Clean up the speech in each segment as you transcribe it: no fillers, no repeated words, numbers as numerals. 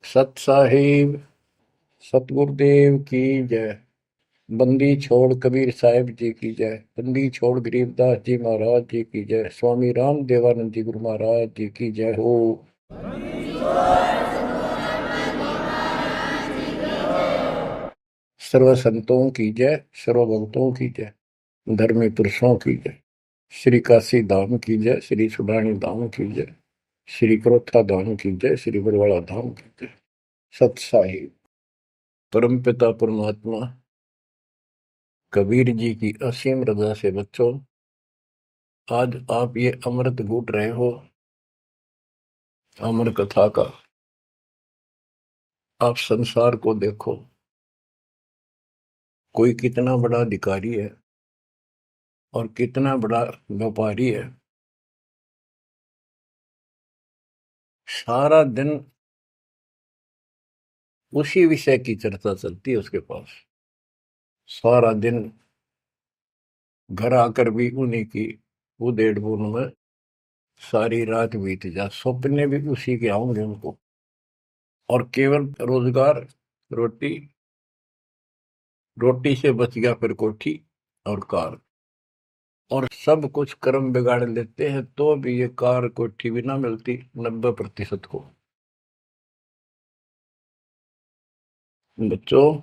सत साहिब सतगुरुदेव की जय। बंदी छोड़ कबीर साहिब जी की जय। बंदी छोड़ गरीबदास जी महाराज जी की जय। स्वामी राम देवानंद जी गुरु महाराज जी की जय हो। सर्व संतों की जय, सर्व भक्तों की जय, धर्मी पुरुषों की जय। श्री काशी धाम की जय, श्री सुडानी धाम की जय, श्री क्रोथा धाम की जय, श्री बरवाड़ा धाम की जय। सत साहिब परम पिता परमात्मा कबीर जी की असीम रजा से बच्चों, आज आप ये अमृत घूट रहे हो अमर कथा का। आप संसार को देखो, कोई कितना बड़ा अधिकारी है और कितना बड़ा व्यापारी है। सारा दिन उसी विषय की चर्चा चलती है उसके पास। सारा दिन घर आकर भी उन्हीं की उधेड़ बुन में सारी रात बीत जा, सपने भी उसी के आऊंगे उनको। और केवल रोजगार, रोटी, रोटी से बच गया फिर कोठी और कार। और सब कुछ कर्म बिगाड़ लेते हैं तो भी ये कार कोठी भी ना मिलती 90% को। बच्चों,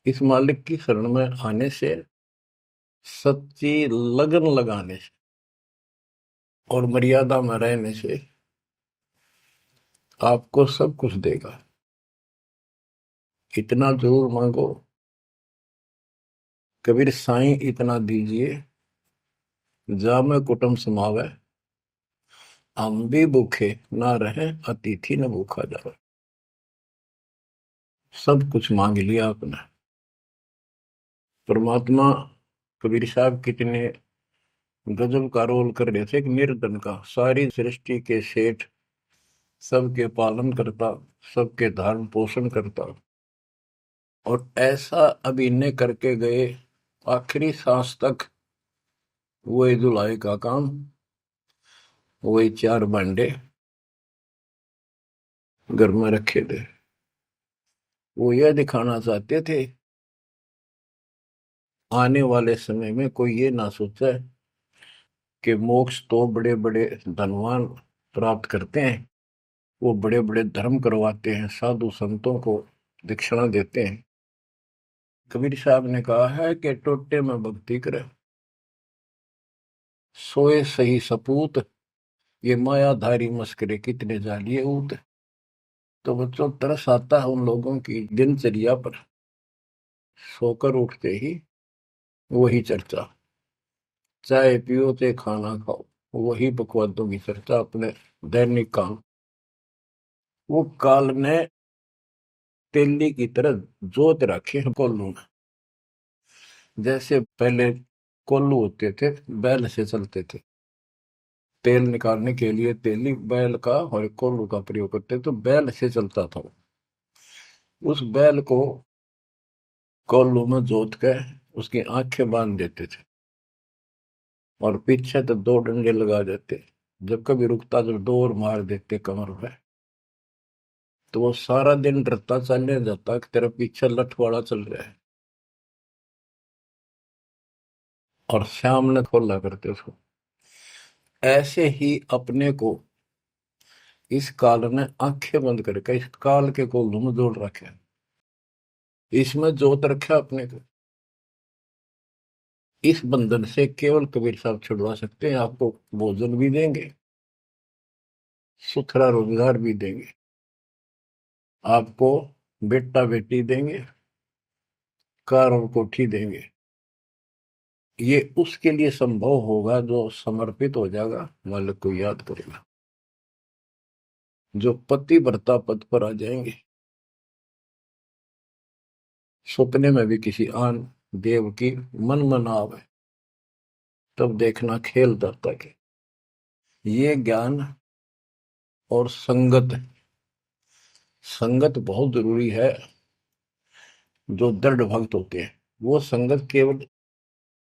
इस मालिक की शरण में आने से, सच्ची लगन लगाने से और मर्यादा में रहने से आपको सब कुछ देगा। इतना जरूर मांगो, कबीर साईं इतना दीजिए, जामे कुटुंब समावे, हम भी भूखे ना रहे, अतिथि न भूखा जावे। सब कुछ मांग लिया आपने। परमात्मा कबीर साहब कितने गजब का रोल कर रहे थे। एक निर्धन का, सारी सृष्टि के सेठ, सबके पालन करता, सबके धारण पोषण करता, और ऐसा अभिनय करके गए आखिरी सांस तक। वही धुलाई का काम, वही 4 भांडे घर में रखे थे। वो यह दिखाना चाहते थे आने वाले समय में कोई ये ना सोचे कि मोक्ष तो बड़े बड़े धनवान प्राप्त करते हैं, वो बड़े बड़े धर्म करवाते हैं, साधु संतों को दक्षिणा देते हैं। कबीर साहब ने कहा है कि टोटे में भक्ति करे, सोए सही सपूत, ये मायाधारी मस्करे कितने जालिए ऊत। तो बच्चों, तरस आता है उन लोगों की दिनचर्या पर। सोकर उठते ही वही चर्चा, चाय पियो ते खाना खाओ, वही बकवादों की चर्चा, अपने दैनिक काम। वो काल ने तेली की तरह जोत रखे हैं कोल्लू में। जैसे पहले कोल्लू होते थे, बैल से चलते थे, तेल निकालने के लिए तेली बैल का और कोल्लू का प्रयोग करते, तो बैल से चलता था। उस बैल को कोल्लू में जोत के उसकी आंखें बांध देते थे और पीछे तो 2 डंडे लगा देते। जब कभी रुकता तो दौड़ मार देते कमर पे। तो वो सारा दिन डरता चलने जाता कि तेरा पीछे लठवाड़ा चल रहा है, और शाम ने खोला करते उसको। ऐसे ही अपने को इस काल ने आंखें बंद करके इस काल के कोल्लू में जोड़ रखे, इसमें जोत रखा अपने को। इस बंधन से केवल कबीर साहब छुड़वा सकते हैं। आपको भोजन भी देंगे, सुथरा रोजगार भी देंगे, आपको बेटा बेटी देंगे, कार और कोठी देंगे। ये उसके लिए संभव होगा जो समर्पित हो जाएगा, मालिक को याद करेगा। जो पति व्रता पद पर आ जाएंगे, सपने में भी किसी आन देव की मन में आवे, तब देखना खेल दाता के। ये ज्ञान और संगत, संगत बहुत जरूरी है। जो दृढ़ भक्त होते हैं वो संगत केवल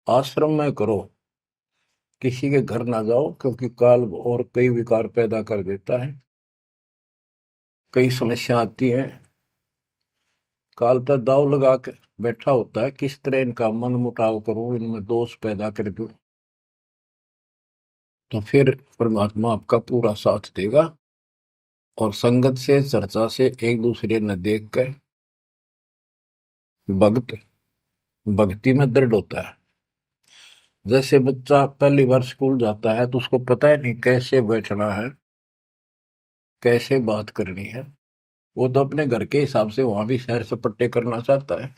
आश्रम में करो, किसी के घर ना जाओ, क्योंकि काल और कई विकार पैदा कर देता है। कई समस्या आती हैं, काल पर दाव लगा के बैठा होता है, किस तरह इनका मन मुटाव करूं, इनमें दोष पैदा कर दूं, तो फिर परमात्मा आपका पूरा साथ देगा। और संगत से, चर्चा से, एक दूसरे न देख कर भक्त भक्ति में दृढ़ होता है। जैसे बच्चा पहली बार स्कूल जाता है तो उसको पता है नहीं कैसे बैठना है, कैसे बात करनी है। वो तो अपने घर के हिसाब से वहां भी सैर सपट्टे करना चाहता है,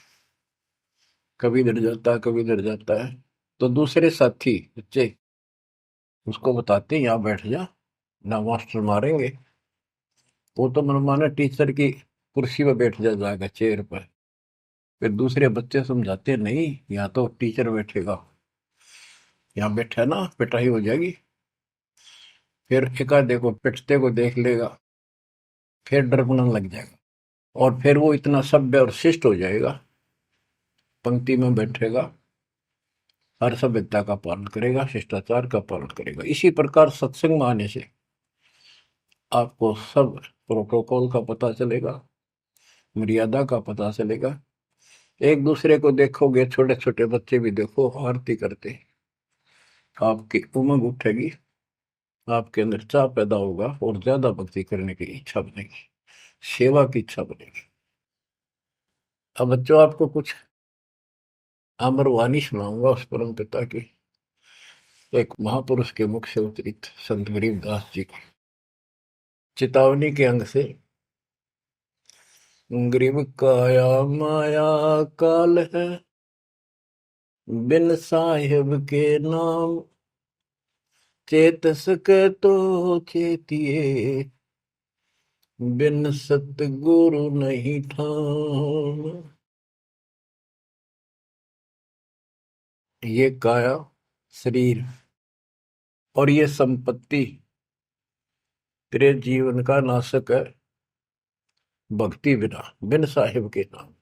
कभी इधर जाता है कभी इधर जाता है। तो दूसरे साथी बच्चे उसको बताते हैं यहाँ बैठ जा, ना मास्टर मारेंगे। वो तो मनमाना टीचर की कुर्सी पर बैठ जाएगा, चेयर पर। फिर दूसरे बच्चे समझाते हैं नहीं, यहाँ तो टीचर बैठेगा, यहाँ बैठा ना पिटाई हो जाएगी। फिर एक आधे को पिटते को देख लेगा, फिर डरने लग जाएगा, और फिर वो इतना सभ्य और शिष्ट हो जाएगा, पंक्ति में बैठेगा, हर सभ्यता का पालन करेगा, शिष्टाचार का पालन करेगा। इसी प्रकार सत्संग में आने से आपको सब प्रोटोकॉल का पता चलेगा, मर्यादा का पता चलेगा। एक दूसरे को देखोगे, छोटे छोटे बच्चे भी देखो आरती करते, आपकी उमंग उठेगी, आपके अंदर चाह पैदा होगा और ज्यादा भक्ति करने की इच्छा बनेगी, सेवा की इच्छा बनेगी। अब बच्चों आपको कुछ अमर वाणी सुनाऊंगा उस परम पिता की, एक महापुरुष के मुख से उतरित संत गरीबदास जी की चेतावनी के अंग से। गरीब काया माया काल है, बिन साहिब के नाम चेत सके तो चेतिए, बिन सतगुरु नहीं ठाम। ये काया शरीर और ये संपत्ति तेरे जीवन का नाशक है, भक्ति बिना, बिन साहिब के नाम।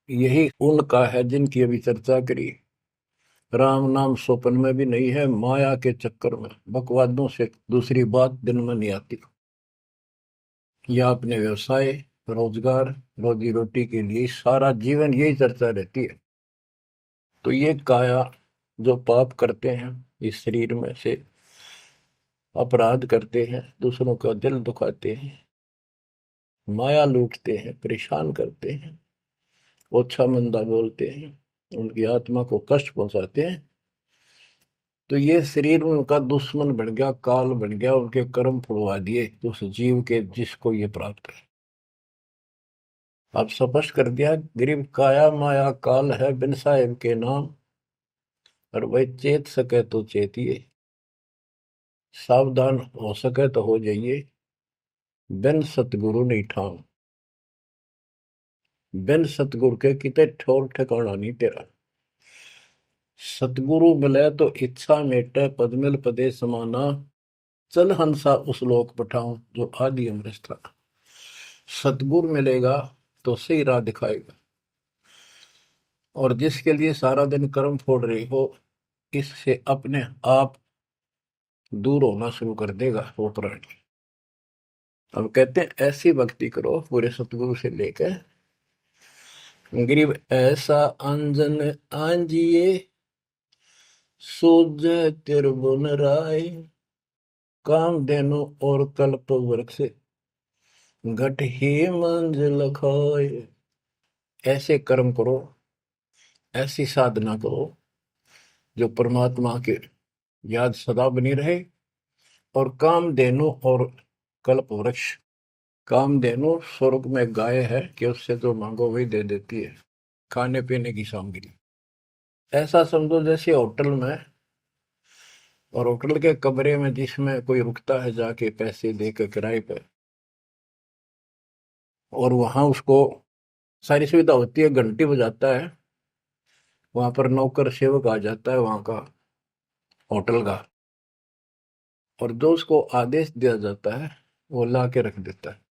यही उनका है जिनकी अभी चर्चा करी। राम नाम स्वप्न में भी नहीं है, माया के चक्कर में बकवादों से दूसरी बात दिन में नहीं आती। या अपने व्यवसाय, रोजगार, रोजी रोटी के लिए सारा जीवन यही चर्चा रहती है। तो ये काया जो पाप करते हैं, इस शरीर में से अपराध करते हैं, दूसरों का दिल दुखाते हैं, माया लूटते हैं, परेशान करते हैं, ओछा मंदा बोलते हैं, उनकी आत्मा को कष्ट पहुंचाते हैं, तो ये शरीर उनका दुश्मन बन गया, काल बन गया, उनके कर्म फुड़वा दिए उस जीव के जिसको ये प्राप्त है। आप स्पष्ट कर दिया, गरीब काया माया काल है, बिन साहिब के नाम, और वही चेत सके तो चेतिए, सावधान हो सके तो हो जाइए, बिन सतगुरु नहीं ठाम। बिन सतगुरु के किते ठोर ठिकाना नहीं तेरा। सतगुरु मिले तो इच्छा मेटे, पद मिल पदे समाना, चल हंसा उस लोक पठाऊं जो आदि अमृत था। सतगुरु मिलेगा तो सही राह दिखाएगा, और जिसके लिए सारा दिन कर्म फोड़ रही हो, इससे अपने आप दूर होना शुरू कर देगा वो प्राणी। अब कहते हैं ऐसी भक्ति करो पूरे सतगुरु से लेकर, गरीब ऐसा अंजन आंजिए, सूझ त्रिभुवन राय, काम देनो और कल्प वृक्ष, घट ही मंजिल खाए। ऐसे कर्म करो, ऐसी साधना करो जो परमात्मा के याद सदा बनी रहे। और कामधेनु और कल्प वृक्ष, कामधेनु स्वर्ग में गाय है कि उससे जो मांगो वही दे देती है, खाने पीने की सामग्री। ऐसा समझो जैसे होटल में, और होटल के कमरे में जिसमें कोई रुकता है जाके पैसे देकर किराए पे, और वहां उसको सारी सुविधा होती है, घंटी बजाता है, वहां पर नौकर सेवक आ जाता है वहां का होटल का, और जो उसको आदेश दिया जाता है वो ला के रख देता है।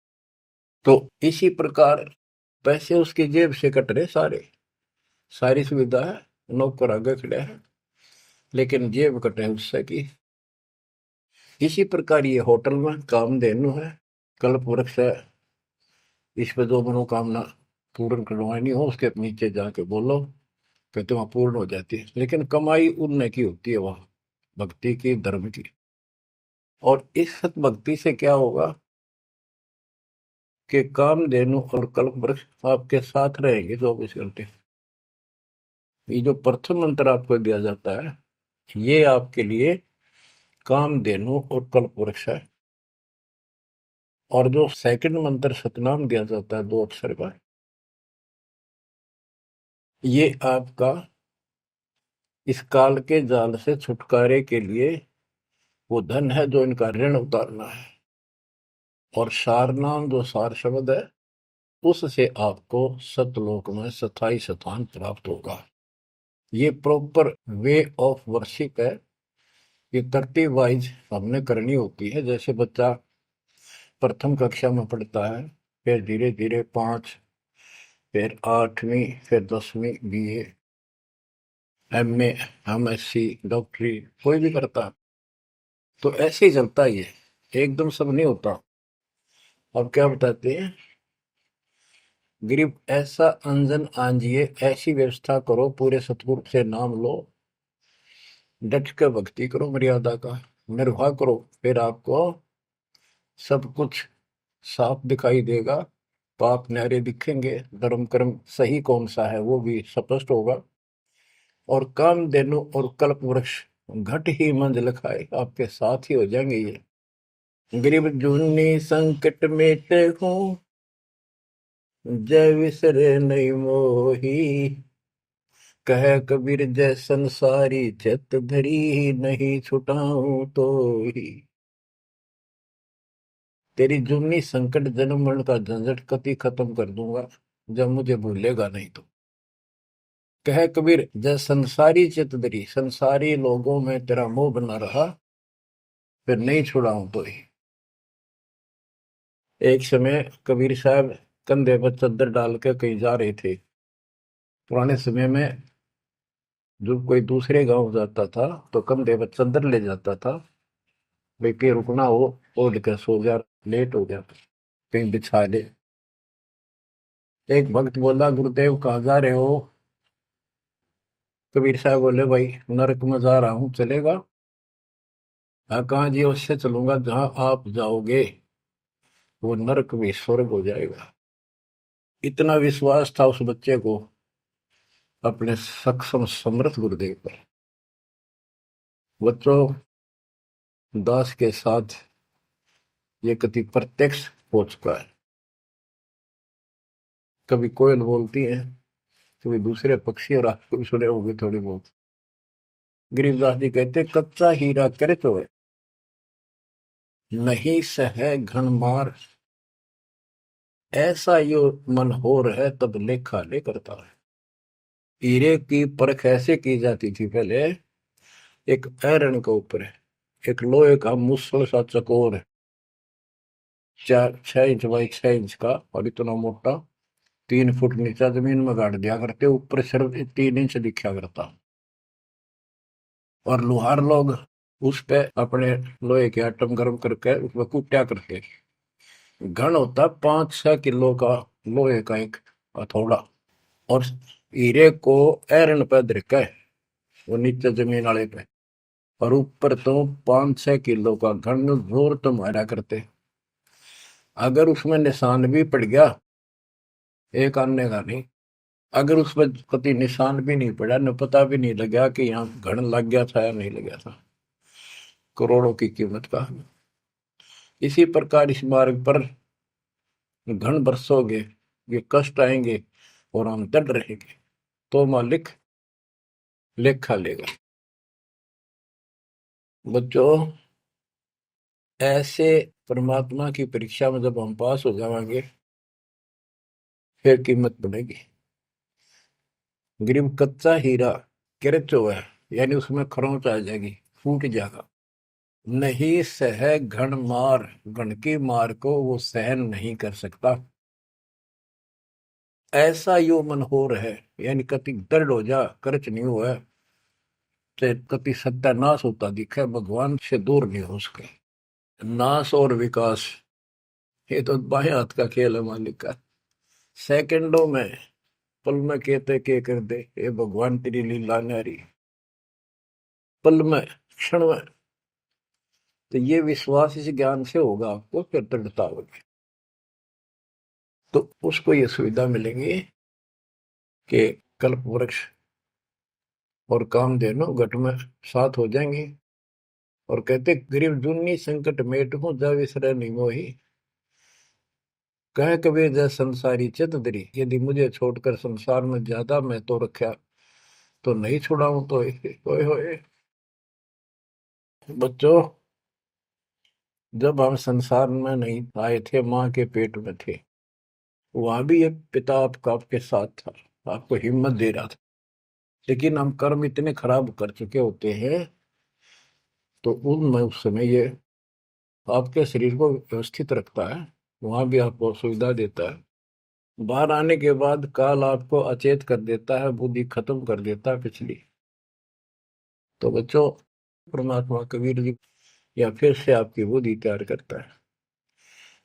तो इसी प्रकार पैसे उसकी जेब से कट रहे सारे, सारी सुविधा है, नौकर आगे खड़े हैं, लेकिन जेब कटे उससे की। इसी प्रकार ये होटल में कामधेनु है, कल्प वृक्ष है, इस पे जो मनोकामना पूर्ण करवानी हो उसके नीचे जाके बोलो, कहते वहां पूर्ण हो जाती है। लेकिन कमाई उनने की होती है वहां, भक्ति की, धर्म की। और इस सत भक्ति से क्या होगा कि कामधेनु और कल्प वृक्ष आपके साथ रहेंगे 24 घंटे। ये जो प्रथम मंत्र आपको दिया जाता है, ये आपके लिए कामधेनु और कल्प वृक्ष है। और जो सेकंड मंत्र सतनाम दिया जाता है 2 अक्षर का, ये आपका इस काल के जाल से छुटकारे के लिए वो धन है जो इनका ऋण उतारना है। और सारनाम जो सार शब्द है, उससे आपको सतलोक में स्थायी स्थान प्राप्त होगा। ये प्रॉपर वे ऑफ वर्शिप है। ये तरतीब वाइज हमने करनी होती है। जैसे बच्चा प्रथम कक्षा में पढ़ता है, फिर धीरे धीरे 5, फिर 8वीं, फिर 10वीं BA, MA, MSc, डॉक्टरी कोई भी करता है, तो ऐसे ही चलता ही है, एकदम सब नहीं होता। अब क्या बताते हैं, गरीब ऐसा अंजन आंजिए, ऐसी व्यवस्था करो, पूरे सतगुरु से नाम लो, डट के भक्ति करो, मर्यादा का निर्वाह करो, फिर आपको सब कुछ साफ दिखाई देगा। पाप न्यारे दिखेंगे, धर्म कर्म सही कौन सा है वो भी स्पष्ट होगा। और कामधेनु और कल्प वृक्ष घट ही मंजिल खाए, आपके साथ ही हो जाएंगे ये। गरीब जूनी संकट मेटे हूँ, जय विसरे नहीं मोही, कह कबीर जय संसारी, चित धरी नहीं छुटाऊं तो ही। तेरी जूनी संकट जन्म मरण का झंझट कति खत्म कर दूंगा, जब मुझे भूलेगा नहीं तो। कह कबीर जय संसारी चित धरी, संसारी लोगों में तेरा मोह बना रहा, फिर नहीं छुड़ाऊं तो ही। एक समय कबीर साहब कंधे पर चद्दर डाल के कहीं जा रहे थे। पुराने समय में जब कोई दूसरे गांव जाता था तो कंधे पर चद्दर ले जाता था, भाई कहीं रुकना हो, ओढ़ के सो जा, लेट हो गया तो कहीं बिछा ले। एक भक्त बोला, गुरुदेव कहाँ जा रहे हो? कबीर साहब बोले, भाई नरक में जा रहा हूँ, चलेगा? हाँ, कहाँ जी? उससे चलूंगा जहां आप जाओगे वो नरक भी स्वर्ग हो जाएगा। इतना विश्वास था उस बच्चे को अपने सक्षम समर्थ गुरुदेव पर। बच्चों, दास के साथ ये कति प्रत्यक्ष हो चुका है। कभी कोयल बोलती है, कभी दूसरे पक्षी, और आपको भी सुने होंगे थोड़ी बहुत। गरीबदास जी कहते, कच्चा हीरा करे तो है, नहीं सह घन मार, ऐसा यो मन होर है, तब लेखा ले करता है। हीरे की परख ऐसे की जाती थी पहले, एक आयरन के ऊपर है, एक लोहे का मुसल सा चकोर है, 6 इंच बाई 6 इंच का, और इतना मोटा, 3 फुट नीचा जमीन में गाड़ दिया करते, ऊपर सिर्फ 3 इंच दिखा करता। और लोहार लोग उस पे अपने लोहे के आइटम गर्म करके उसमें कूटा करते। घन होता 5-6 किलो का लोहे का एक हथौड़ा, और हीरे को आयरन पे धरका है, वो नीचे जमीन वाले पे, और ऊपर तो 5-6 किलो का घन जोर तो मारा करते। अगर उसमें निशान भी पड़ गया, एक आने का नहीं, अगर उसमें कभी निशान भी नहीं पड़ा, न पता भी नहीं लगा कि यहाँ घन लग गया था या नहीं लग गया था, करोड़ों की कीमत का। इसी प्रकार इस मार्ग पर घन बरसोगे, ये कष्ट आएंगे और हम डट रहेंगे, तो मालिक लेखा लेगा। बच्चों, ऐसे परमात्मा की परीक्षा में जब हम पास हो जाएंगे, फिर कीमत बनेगी। गरीब कच्चा हीरा किरच हुआ है, यानी उसमें खरोंच आ जाएगी, फूट जाएगा। नहीं सह घन मार, घन की मार को वो सहन नहीं कर सकता। ऐसा यो मन हो रहे, यानी कति दर्द हो जा, करच नहीं हुआ, तो कति सत्यानाश होता दिखे, भगवान से दूर नहीं हो सके। नाश और विकास, ये तो बाएं हाथ का खेल है मालिक का। सेकंडों में, पल में कहते के कर दे, ये भगवान तेरी लीला न्यारी। पल में, क्षण में। तो ये विश्वास इस ज्ञान से होगा आपको, फिर दृढ़ता होगी। तो उसको ये सुविधा मिलेगी कि कल्प वृक्ष और कामधेनु घट में साथ हो जाएंगे। और कहते गरीब जुन्नी संकट मेट हूं जा विसरे नहीं मोही। कह कबीर जय संसारी चित दरी, यदि मुझे छोड़कर संसार में ज्यादा मैं तो रखा तो नहीं छुड़ाऊं तो होए होए। बच्चों, जब हम संसार में नहीं आए थे, माँ के पेट में थे, वहां भी एक पिता आपका आपके साथ था, आपको हिम्मत दे रहा था। लेकिन हम कर्म इतने खराब कर चुके होते हैं, तो उनमें उस समय ये आपके शरीर को व्यवस्थित रखता है, वहां भी आपको सुविधा देता है। बाहर आने के बाद काल आपको अचेत कर देता है, बुद्धि खत्म कर देता है पिछली। तो बच्चों, परमात्मा कबीर जी या फिर से आपकी बुद्धि तैयार करता है,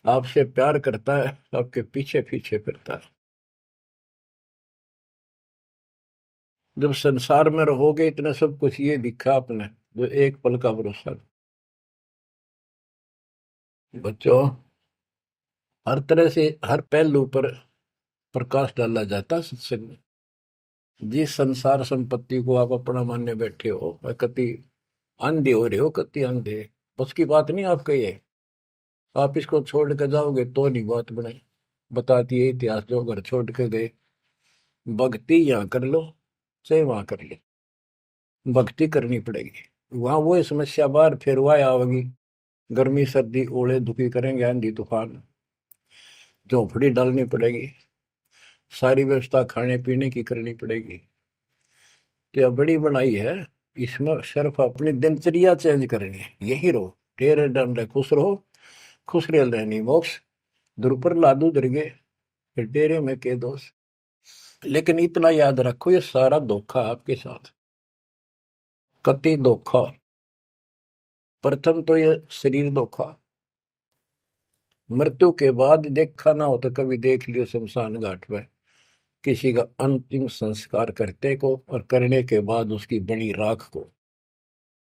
आपसे प्यार करता है, आपके पीछे पीछे फिरता है। जब संसार में रहोगे, इतना सब कुछ ये दिखा आपने, जो एक पल का भरोसा। बच्चों, हर तरह से हर पहलू पर प्रकाश डाला जाता है सत्संग में। जिस संसार संपत्ति को आप अपना मानने बैठे हो, कति अंधे हो रहे हो, कति अंधे, बस की बात नहीं आपका ये। आप इसको छोड़ के जाओगे तो नहीं बात बने। बताती है इतिहास, जो घर छोड़ के गए, भक्ति यहाँ कर लो चाहे वहां कर लो, भक्ति करनी पड़ेगी। वहां वो समस्या बार फिर वह आवेगी, गर्मी सर्दी ओले दुखी करेंगे, आंधी तूफान, झोपड़ी डालनी पड़ेगी, सारी व्यवस्था खाने पीने की करनी पड़ेगी। तो यह बड़ी बनाई है, इसमें सिर्फ अपनी दिनचर्या चेंज करनी है। यही रहो, टेरे डंडे खुश रहो, खुश रह रहनी मोक्ष, दुर लादू दरगे, फिर डेरे में के दोष। लेकिन इतना याद रखो, ये सारा धोखा आपके साथ, कति धोखा। प्रथम तो ये शरीर धोखा, मृत्यु के बाद देखा ना हो तो कभी देख लियो शमशान घाट में किसी का अंतिम संस्कार करते को, और करने के बाद उसकी बड़ी राख को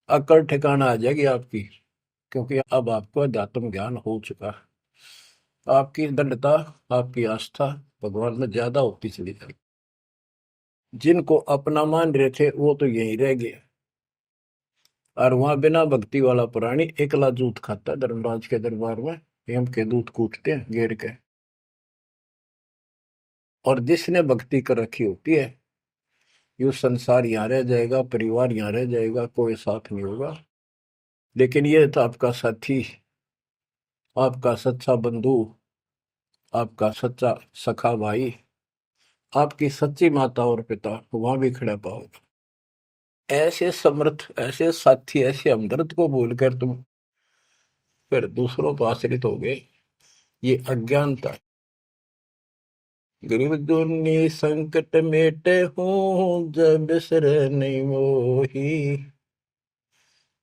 अकड़ ठिकाना आ जाएगी आपकी। क्योंकि अब आपको अध्यात्म ज्ञान हो चुका है, आपकी दृढ़ता, आपकी आस्था भगवान में ज्यादा होती चली जाएगी। जिनको अपना मान रहे थे वो तो यहीं रह गए, और वहां बिना भक्ति वाला प्राणी एकला जूत खाता है धर्मराज के दरबार में, यम के दूत कूटते हैं घेर के। और जिसने भक्ति कर रखी होती है, ये संसार यहाँ रह जाएगा, परिवार यहाँ रह जाएगा, कोई साथ नहीं होगा। लेकिन ये तो आपका साथी, आपका सच्चा बंधु, आपका सच्चा सखा भाई, आपकी सच्ची माता और पिता वहां भी खड़ा पाओगे। ऐसे समर्थ, ऐसे साथी, ऐसे हमदर्द को भूलकर तुम फिर दूसरों पर आश्रित हो गए, ये अज्ञानता। गरीब दुनी संकट मेटे हूँ, जब बिसर नहीं मोही।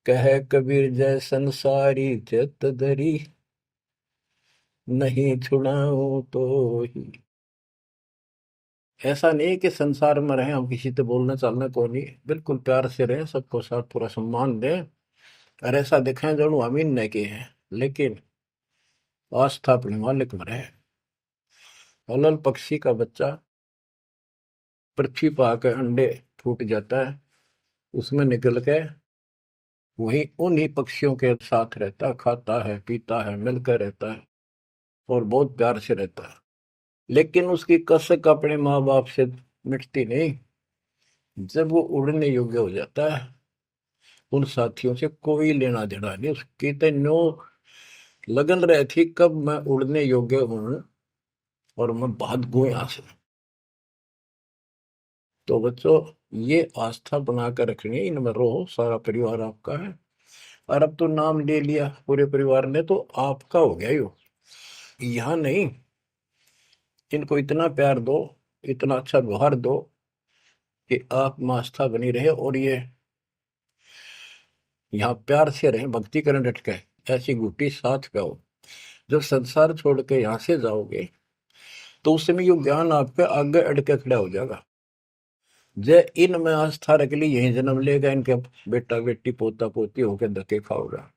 कह कबीर जय संसारी चित धरी, नहीं छुड़ाऊं तो ही। ऐसा नहीं कि संसार में रहे हम किसी से बोलने चालने को नहीं, बिल्कुल प्यार से रहे, सबको साथ पूरा सम्मान दें, और ऐसा दिखाएं जो हम इन नहीं के हैं, लेकिन आस्था अपने मालिक में रहे। अलल पक्षी का बच्चा पृथ्वी पर आकर अंडे फूट जाता है, उसमें निकल के वही उन्हीं पक्षियों के साथ रहता है, खाता है पीता है, मिलकर रहता है और बहुत प्यार से रहता है। लेकिन उसकी कसक अपने माँ बाप से मिटती नहीं। जब वो उड़ने योग्य हो जाता है, उन साथियों से कोई लेना देना नहीं, उसकी तो नो लगन रही थी कब मैं उड़ने योग्य हूं और मैं भाग गूं यहां से। तो बच्चों, ये आस्था बनाकर रखनी है, इनमें रहो, सारा परिवार आपका है। और अब तो नाम ले लिया पूरे परिवार ने, तो आपका हो गया यो। यहाँ नहीं, इनको इतना प्यार दो, इतना अच्छा व्यवहार दो कि आप में आस्था बनी रहे, और ये यहाँ प्यार से रहे, भक्ति करें डट के, ऐसी गुटी साथ पे हो। जब संसार छोड़ के यहां से जाओगे तो उस समय ये ज्ञान आपके आगे अड़के खड़ा हो जाएगा। जय इनमें आस्था रख ली, यही जन्म लेगा, इनके बेटा बेटी पोता पोती होकर धक्के खाओगा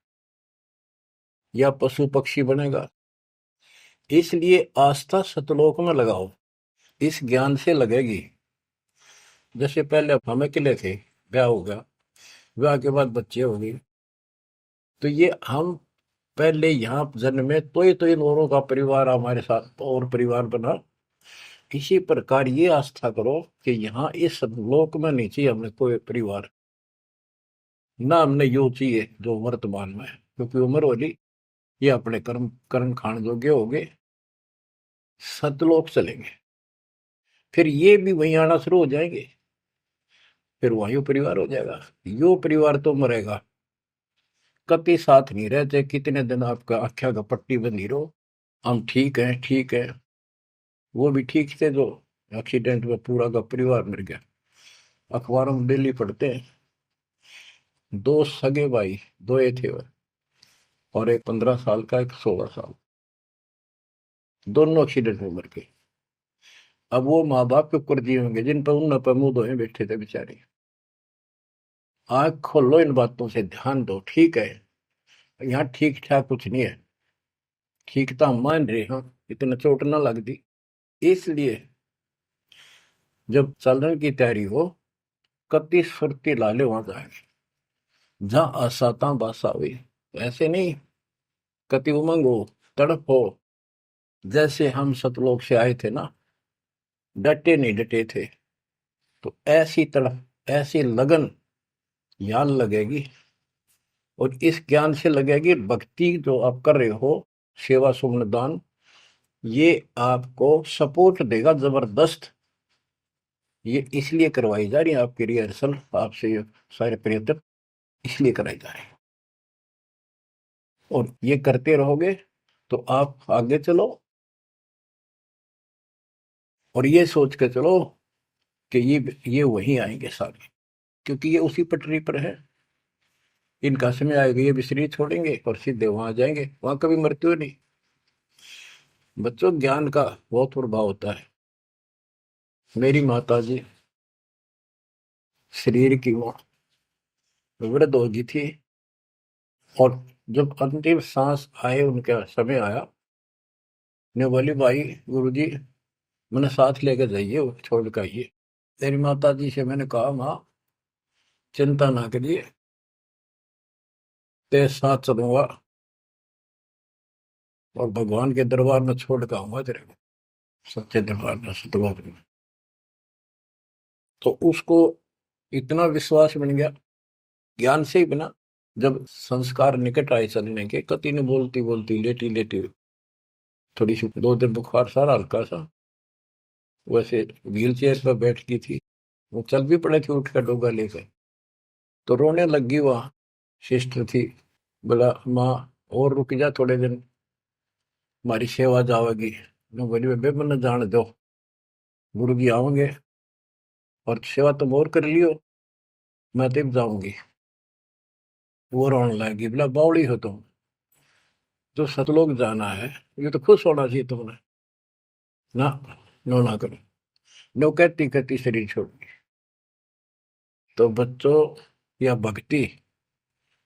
या पशु पक्षी बनेगा। इसलिए आस्था सतलोक में लगाओ, इस ज्ञान से लगेगी। जैसे पहले हम अकेले थे, ब्याह हो गया, ब्याह के बाद बच्चे हो गए, तो ये हम पहले यहाँ जन्मे तो इन औरों का परिवार हमारे साथ और परिवार बना। इसी प्रकार ये आस्था करो कि यहाँ इस लोक में नहीं चाहिए हमें कोई परिवार, ना हमने यो चाहिए जो वर्तमान में है, क्योंकि उम्र होली ये अपने कर्म कर्म खान योग्य हो गए, सतलोक चलेंगे, फिर ये भी वहीं आना शुरू हो जाएंगे, फिर वहीं परिवार हो जाएगा। यो परिवार तो मरेगा, कभी साथ नहीं रहते, कितने दिन आपका आख्या का पट्टी बंधी रहो, हम ठीक है ठीक है। वो भी ठीक थे जो एक्सीडेंट में पूरा का परिवार मर गया। अखबारों में डेली पढ़ते हैं, दो सगे भाई, दो ये थे, और एक 15 साल का, एक 16 साल, दोनों एक्सीडेंट में मर गए। अब वो माँ बाप के ऊपर जी होंगे जिन पर उन पर मुंह धोए बैठे थे बेचारे। आंख खोलो, इन बातों से ध्यान दो। ठीक है, यहाँ ठीक ठाक कुछ नहीं है, ठीक तो हम मान रहे हैं, इतना चोट ना लग दी। इसलिए जब चलने की तैयारी हो, कति सुरती लाले वहां जाएंगे जहां आसाता बासा हुई। ऐसे नहीं, कति उमंग हो, तड़प हो, जैसे हम सतलोक से आए थे ना, डटे नहीं डटे थे, तो ऐसी तड़प ऐसी लगन यान लगेगी। और इस ज्ञान से लगेगी भक्ति जो आप कर रहे हो, सेवा सुमन दान, ये आपको सपोर्ट देगा जबरदस्त। ये इसलिए करवाई जा रही है आपकी रिहर्सल, आपसे ये सारे प्रयत्न इसलिए कराए जा रहे हैं। और ये करते रहोगे तो आप आगे चलो, और ये सोच के चलो कि ये वहीं आएंगे सारे, क्योंकि ये उसी पटरी पर है। इनका समय आएगा, ये भी शरीर छोड़ेंगे और सीधे वहां जाएंगे, वहां कभी मृत्यु नहीं। बच्चों, ज्ञान का बहुत प्रभाव होता है। मेरी माता जी शरीर की वो वृद्ध हो गई थी, और जब अंतिम सांस आए, उनका समय आया, ने बोली भाई गुरु जी मैंने साथ लेकर जाइए, वो छोड़ कर आइए। तेरी माता जी से मैंने कहा, माँ चिंता ना करिए, तेरे साथ चलूंगा और भगवान के दरबार में छोड़ कर आऊंगा तेरे को, सच्चे दरबार में, सतलोक में। तो उसको इतना विश्वास बन गया, ज्ञान से ही बना। जब संस्कार निकट आए चलने के, कति ने बोलती बोलती लेटी लेटी, थोड़ी सी 2 दिन बुखार सारा हल्का सा, वैसे व्हील चेयर पर बैठ की थी, वो चल भी पड़े थे उठ कर डोगा लेकर, तो रोने लगी। वहाँ सिस्टर थी, बोला माँ और रुक जा थोड़े दिन, हमारी सेवा जाओगी। मैं बोली बेबे मैंने जान दो, गुरु जी आओगे और सेवा तुम और कर लियो, मैं तब जाऊंगी। वो रोने लगी, बोला बावड़ी हो तुम, जो सतलोक जाना है ये तो खुश होना चाहिए तुमने, ना नो ना करो। नो कहती कहती शरीर छोड़ दी। तो बच्चों, या भक्ति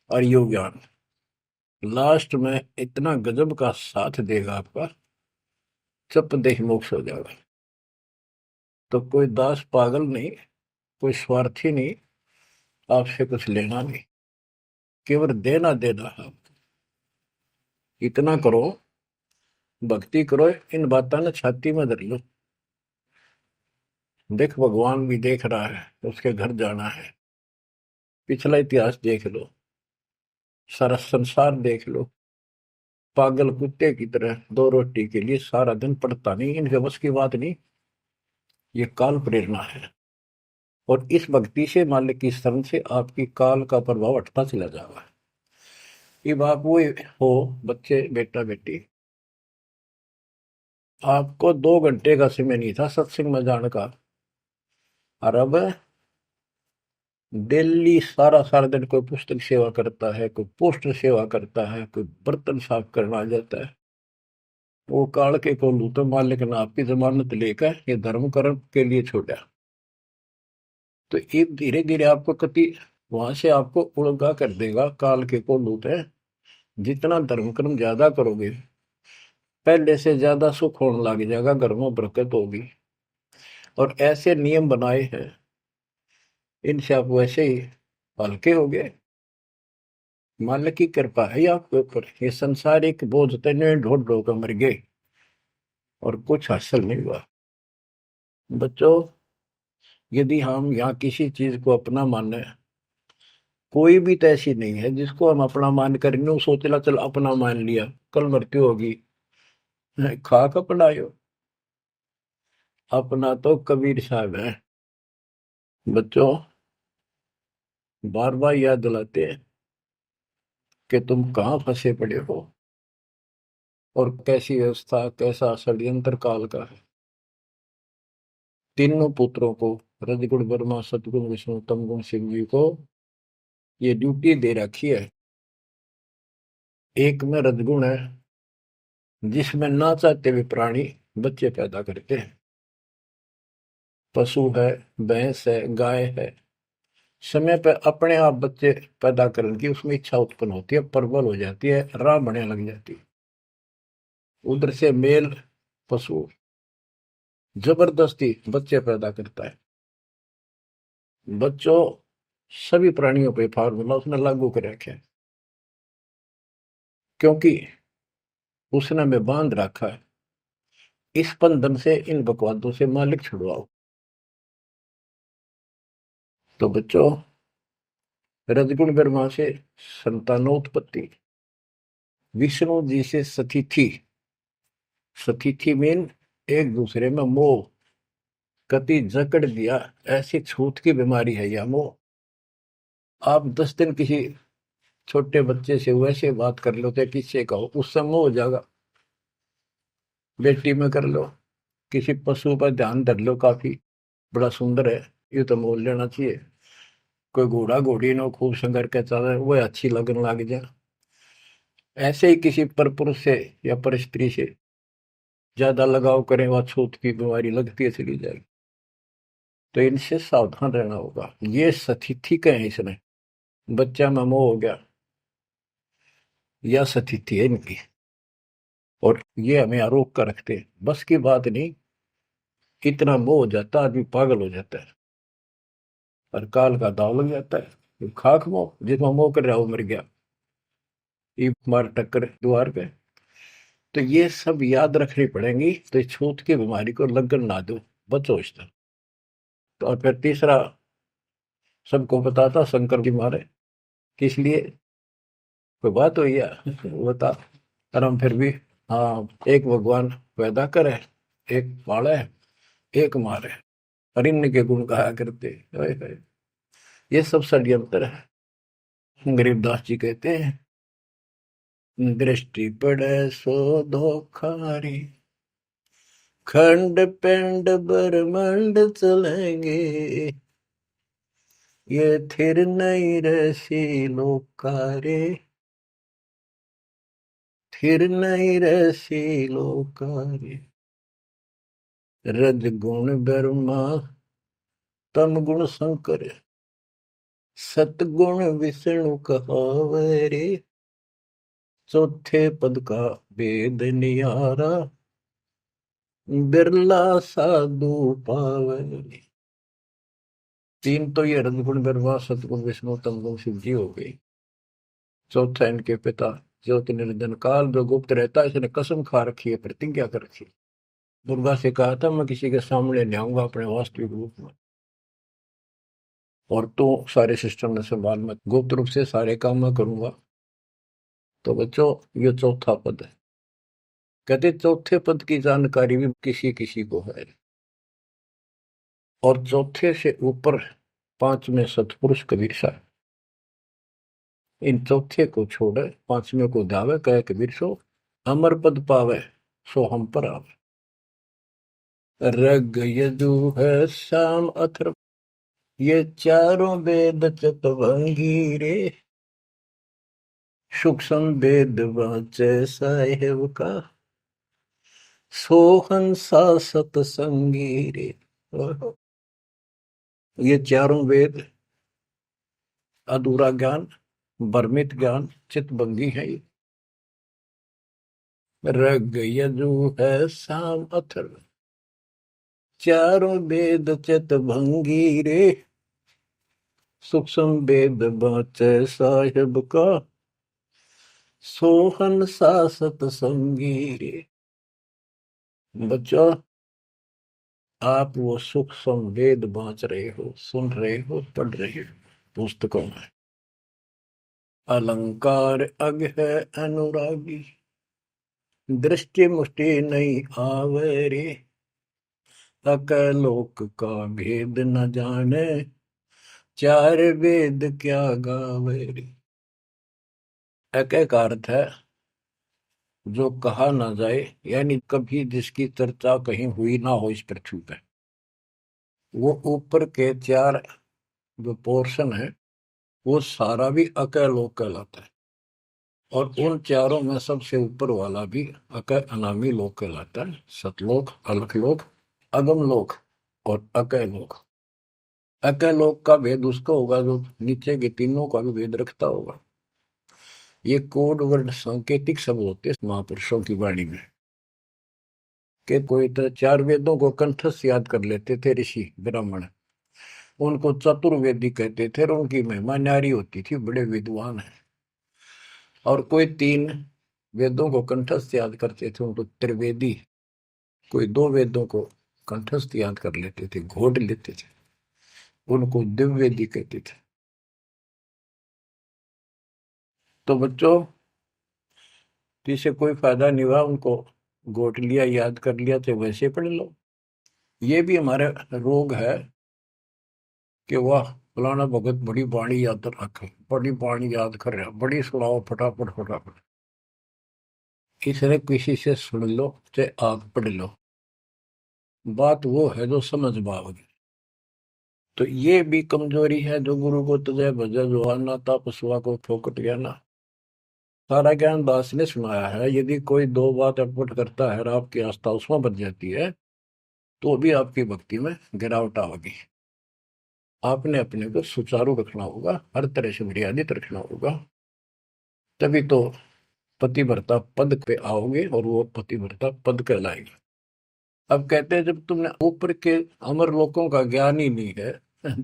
और योग ज्ञान लास्ट में इतना गजब का साथ देगा आपका, चप देह मोक्ष हो जाएगा। तो कोई दास पागल नहीं, कोई स्वार्थी नहीं, आपसे कुछ लेना नहीं, केवल देना देना है। इतना करो, भक्ति करो, इन बातों ने छाती में धर लो। देख भगवान भी देख रहा है, उसके घर जाना है, पिछला इतिहास देख लो, सारा संसार देख लो। पागल कुत्ते की तरह 2 रोटी के लिए सारा दिन पड़ता नहीं, इनके बस की बात नहीं। ये काल प्रेरणा है, और इस भक्ति से, मालिक की शरण से आपकी काल का प्रभाव हटता चला जाएगा। अब आप वो हो बच्चे, बेटा बेटी, आपको 2 घंटे का समय नहीं था सत्संग में जाने का, और अब डेली सारा सारा दिन कोई पुस्तक सेवा करता है, कोई पोस्टर सेवा करता है, कोई बर्तन साफ करना आ जाता है। वो काल के को लू तो मालिक ने आपकी जमानत लेकर ये धर्म कर्म के लिए छोड़ा। तो ये धीरे धीरे आपको कति वहां से आपको उड़गा कर देगा काल के को लूट है। जितना धर्म कर्म ज्यादा करोगे पहले से ज्यादा सुख होने लग जाएगा, घर में बरकत होगी। और ऐसे नियम बनाए हैं इनसे आप वैसे ही हल्के हो गए। मालिक की कृपा है आपके ऊपर। ये संसारिक बोझ तने ढोल ढो कर मर गए और कुछ हासिल नहीं हुआ। बच्चों, यदि हम यहाँ किसी चीज को अपना माने, कोई भी तो ऐसी नहीं है जिसको हम अपना मान करेंगे वो सोचला चल अपना मान लिया कल मृत्यु होगी। खाक अपनायो, अपना तो कबीर साहब है। बच्चों, बार बार याद दिलाते हैं कि तुम कहाँ फंसे पड़े हो और कैसी व्यवस्था कैसा षड्यंत्र काल का है। तीनों पुत्रों को, रजगुण ब्रह्मा सतगुण विष्णु तमगुण शिव जी को ये ड्यूटी दे रखी है। एक में रजगुण है जिसमें ना चाहते हुए प्राणी बच्चे पैदा करते हैं। पशु है, भैंस है, गाय है, समय पर अपने आप बच्चे पैदा करने की उसमें इच्छा उत्पन्न होती है, प्रबल हो जाती है, राह बढ़ने लग जाती है। उधर से मेल पशु जबरदस्ती बच्चे पैदा करता है। बच्चों, सभी प्राणियों पे फार्मूला उसने लागू कर रखा है, क्योंकि उसने हमें बांध रखा है। इस बंधन से, इन बकवादों से मालिक छुड़वाओ। तो बच्चों, रजगुण ब्रह्मा से संतानोत्पत्ति, विष्णु जी से सतिथि। सतिथि मीन एक दूसरे में मोह, कति जकड़ दिया, ऐसी छूत की बीमारी है यह मोह। आप 10 दिन किसी छोटे बच्चे से वैसे बात कर लो तो किससे कहो उससे मोह हो जाएगा। बेटी में कर लो, किसी पशु पर ध्यान धर लो, काफी बड़ा सुंदर है ये तो मोल लेना चाहिए। कोई घोड़ा घोड़ी नो खूब संगर के चल वो अच्छी लगने लग जाए। ऐसे ही किसी पर पुरुष से या पर स्त्री से ज्यादा लगाव करें वह छूत की बीमारी लगती है चली जाएगी। तो इनसे सावधान रहना होगा। ये सतिथि कहे इसने, बच्चा में मोह हो गया, यह सतिथि है इनकी। और ये हमें आरोप कर रखते हैं, बस की बात नहीं, इतना मोह हो जाता आदमी पागल हो जाता है और काल का दाव लग जाता है। ये खाक मोह, जिसमें मोह कर रहा वो मर गया, ये मार टक्कर द्वार पे। तो ये सब याद रखनी पड़ेंगी, तो इस छूत की बीमारी को लगन ना दो, बचो इससे। तो और फिर तीसरा सबको बताता शंकर की मारे किस लिए, कोई बात हुई है बता। और हम फिर भी, हाँ, एक भगवान पैदा करे, एक पाले, एक मारे, हरिण्य के गुण गाया करते। हाय हाय, ये सब षड्यंत्र है। गरीबदास जी कहते हैं, दृष्टि पड़े सो धोखारी, खंड पिंड ब्रह्मांड चलेंगे, ये थिर नहीं रसी लोकारे, थिर नहीं रसी लोकारे। रज गुण ब्रह्मा तम गुण शंकर, सतगुण विष्णु कहावे रे, चौथे पद का वेद नियारा, बिरला साधु पावे। तीन तो ये रजगुण ब्रह्मा सतगुण विष्णु तमगुण शिव जी हो गई। चौथा इनके पिता ज्योति निरंजन काल जो गुप्त रहता है, इसने कसम खा रखी है, प्रतिज्ञा कर रखी है। दुर्गा से कहा था मैं किसी के सामने नहीं आऊंगा अपने वास्तविक रूप में, और तो सारे सिस्टम में संभाल, मैं गुप्त रूप से सारे काम मैं करूंगा। तो बच्चों, ये चौथा पद है। कहते चौथे पद की जानकारी भी किसी किसी को है, और चौथे से ऊपर 5 में सतपुरुष कबीर साहब। इन चौथे को छोड़े 5वें को धावे, कहे कबीर सो अमर पद पावे, सो हम पर आवे। रग यजु है श्याम अथर्व, ये चारों वेद चतुरंगी रे, सूक्ष्म वेद वाचे साहेब का, सोहंसा सतसंगी रे। ये चारों वेद अधूरा ज्ञान, भ्रमित ज्ञान, चितभंगी है ये। रग यजु है साम अथर्व, चारों वेद चितभंगी रे। सूक्ष्म वेद बाचे साहिब का, सोहन सा सतसंगी रे। बच्चों, आप वो सूक्ष्म वेद बांच रहे हो, सुन रहे हो, पढ़ रहे हो पुस्तकों में। अलंकार अग है अनुरागी, दृष्टि मुष्टि नहीं आवे रे। अकलोक का भेद न जाने, चार वेद क्या गावे रे। एक एक अर्थ है जो कहा ना जाए, यानी कभी जिसकी चर्चा कहीं हुई ना हो इस पृथ्वी पे। वो ऊपर के चार जो पोर्शन है वो सारा भी अकलोक कहलाता है। और उन चारों में सबसे ऊपर वाला भी अकय अनामी लोक कहलाता है। सतलोक, अलखलोक, अगम लोक और अकय लोक। अकय लोक का भेद उसका होगा जो नीचे के तीनों का भी भेद रखता होगा। ये कोड वर्ड सांकेतिक शब्द होते हैं महापुरुषों की वाणी में। कि कोई तो चार वेदों को कंठस्थ याद कर लेते थे ऋषि ब्राह्मण, उनको चतुर्वेदी कहते थे और उनकी महिमा न्यारी होती थी, बड़े विद्वान है। और कोई तीन वेदों को कंठस्थ याद करते थे, उनको त्रिवेदी। कोई दो वेदों को कंठस्थ याद कर लेते थे, घोट लेते थे, उनको दिव्यवेदी कहते थे। तो बच्चों, जिसे कोई फायदा नहीं हुआ, उनको घोट लिया, याद कर लिया, तो वैसे पढ़ लो। ये भी हमारे रोग है कि वाह फलाना भगत बड़ी बाणी याद रखे, बड़ी बाणी याद कर रहा, बड़ी सुनाओ फटाफट फटाफट। इसने किसी से सुन लो चाहे आप पढ़ लो, बात वो है जो समझ पाओगे। तो ये भी कमजोरी है जो गुरु को तुझे भजा जो आना था पशुआ को फोकट गया ना। सारा ज्ञान दास ने सुनाया है। यदि कोई दो बात अटपट करता है और आपकी आस्था उसमें बच जाती है तो भी आपकी भक्ति में गिरावट आएगी। आपने अपने को सुचारू रखना होगा, हर तरह से मर्यादित रखना होगा, तभी तो पतिव्रता पद पे आओगे और वो पतिव्रता पद कहलाएगा। अब कहते हैं जब तुमने ऊपर के अमर लोकों का ज्ञान ही नहीं है,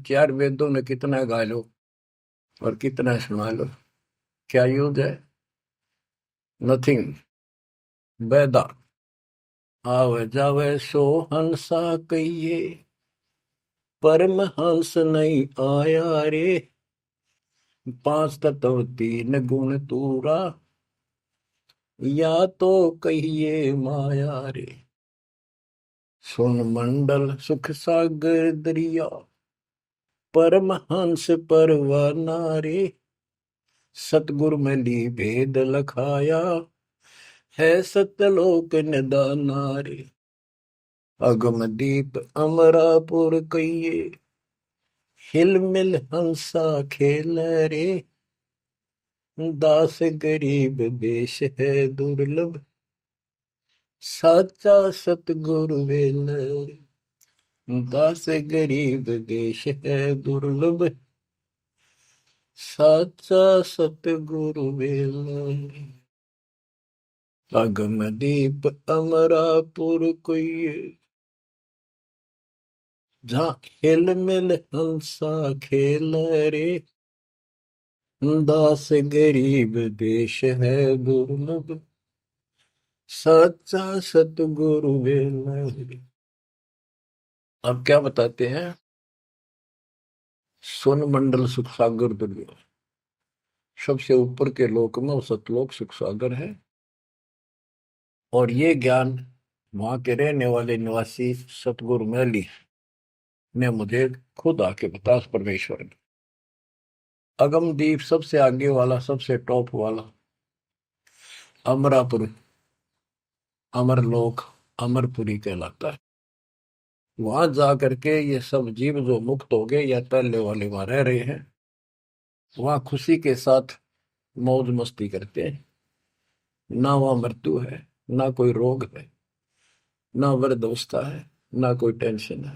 चार वेदों में कितना गा लो और कितना सुना लो, क्या यूज है? नथिंग। बैदा आवे जावे सो हंसा कहिए, परमहंस नहीं आया रे। पांच तत्व तीन गुण तूरा, या तो कहिए माया रे। सुन मंडल सुख सागर दरिया, परमहंस परवाना रे। सतगुरु में ली भेद लखाया, है सतलोक निदाना रे। अगम दीप अमरापुर कहिए, हिल मिल हंसा खेल रे। दास गरीब देश है दुर्लभ, साचा सतगुरु वेल रे। दास गरीब देश है दुर्लभ, साचा सतगुरु वेल रे। अगम दीप अमरापुर कोई, जहाँ हिल मिल हंसा खेल रे। दास गरीब देश है दुर्लभ, सच्चा सतगुरु वेल। अब क्या बताते हैं? सुन मंडल सुख सागर दुर्लभ, सबसे ऊपर के लोक में वो सतलोक सुख सागर है। और ये ज्ञान वहां के रहने वाले निवासी सतगुरु मैली ने मुझे खुद आके बताया, परमेश्वर ने। अगमदीप सबसे आगे वाला, सबसे टॉप वाला अमरापुर, अमरलोक, अमरपुरी कहलाता है। वहां जा करके ये सब जीव जो मुक्त हो गए या पहले वाले वहां रह रहे हैं, वहां खुशी के साथ मौज मस्ती करते हैं। ना वहां मृत्यु है, ना कोई रोग है, ना वृद्धावस्था है, ना कोई टेंशन है।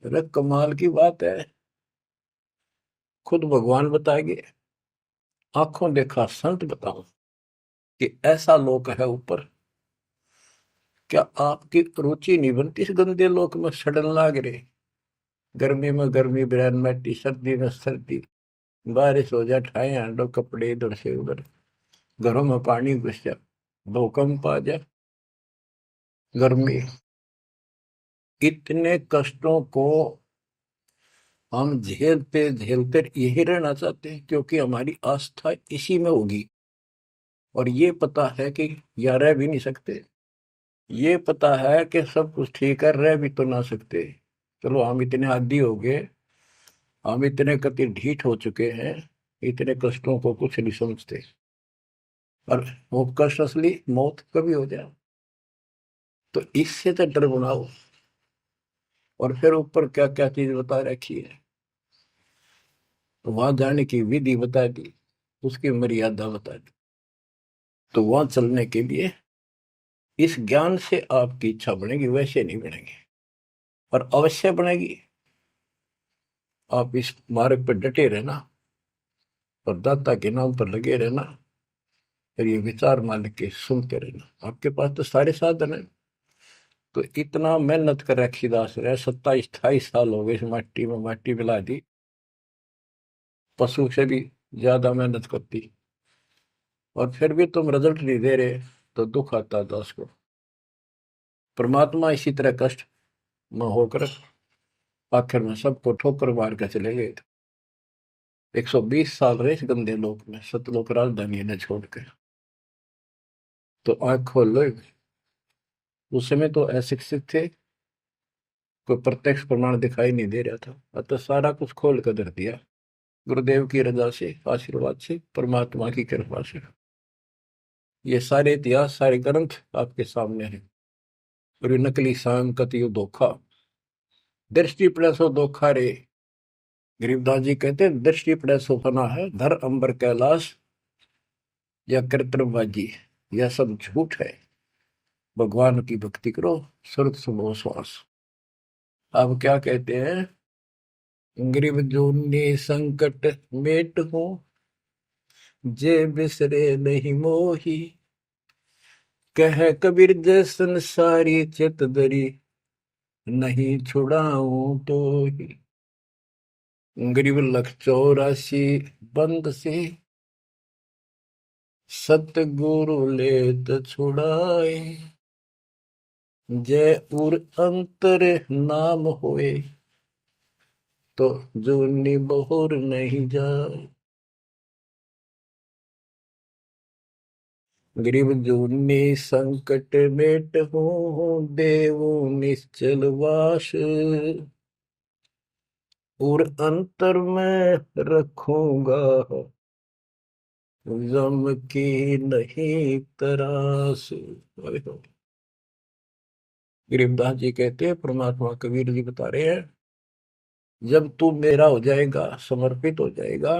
अरे कमाल की बात है, खुद भगवान बताएंगे, आंखों देखा संत बताऊं कि ऐसा लोक है ऊपर। क्या आपकी रुचि नहीं बनती इस गंदे लोक में सड़न लाग रहे? गर्मी में गर्मी बिरान मैटी, सर्दी में सर्दी, बारिश हो जाए ठाए हांडो कपड़े इधर से उधर, घरों में पानी घुस जाए, भूकंप आ जाए, गर्मी, इतने कष्टों को हम झेलते झेलते यही रहना चाहते हैं, क्योंकि हमारी आस्था इसी में होगी। और ये पता है कि या रह भी नहीं सकते, ये पता है कि सब कुछ ठीक है, रह भी तो ना सकते। चलो हम इतने आदी हो गए, हम इतने कति ढीठ हो चुके हैं, इतने कष्टों को कुछ नहीं समझते। और वो कष्ट असली मौत कभी हो जाए, तो इससे तो डर बनाओ। और फिर ऊपर क्या क्या चीज बता रखी है, तो वहां जाने की विधि बता दी, उसकी मर्यादा बता दी। तो वहां चलने के लिए इस ज्ञान से आपकी इच्छा बनेगी, वैसे नहीं बनेगी, और अवश्य बनेगी। आप इस मार्ग पर डटे रहना और दाता के नाम पर लगे रहना, फिर ये विचार मान के सुनते रहना। आपके पास तो सारे साधन है। तो इतना मेहनत कर रखी दास रहे, 27-28 साल हो गए इस माटी में माटी मिला दी, पशु से भी ज्यादा मेहनत करती, और फिर भी तुम रिजल्ट नहीं दे रहे, तो दुख आता है दास को। परमात्मा इसी तरह कष्ट में होकर आखिर में सबको ठोकर मार कर चले गए थे। 120 साल रहे इस गंदे लोक में, सतलोक राजधानी ने छोड़ के। तो आंख खोल लो। उस समय तो अशिक्षित थे, कोई प्रत्यक्ष प्रमाण दिखाई नहीं दे रहा था, अतः सारा कुछ खोल कर धर दिया, गुरुदेव की रजा से, आशीर्वाद से, परमात्मा की कृपा से। ये सारे इतिहास, सारे ग्रंथ आपके सामने हैं। और ये नकली सांग कतियो धोखा, दृष्टि पड़े सो धोखा रे। गरीबदास जी कहते हैं दृष्टि पड़े सो फना है, धर अंबर कैलाश या कृत्रिमबाजी, यह सब झूठ है। भगवान की भक्ति करो, सुरत सुबह श्वास। अब क्या कहते हैं, गरीब जूनी संकट मेट हो, जे बिसरे नहीं मोही, कह कबीर जय संसारी चित दरी, नहीं छुड़ाऊं तो ही। गरीब लख 84 बंद से, सतगुरु लेत छुड़ाए, जय उर अंतर नाम होए, तो जूनी बहुर नहीं जाए। गरीब जूनी संकट मेट हूँ, देवू निश्चल वास, और अंतर में रखूंगा, गम की नहीं तरास। गरीबदास जी कहते हैं, परमात्मा कबीर जी बता रहे हैं, जब तू मेरा हो जाएगा, समर्पित हो जाएगा,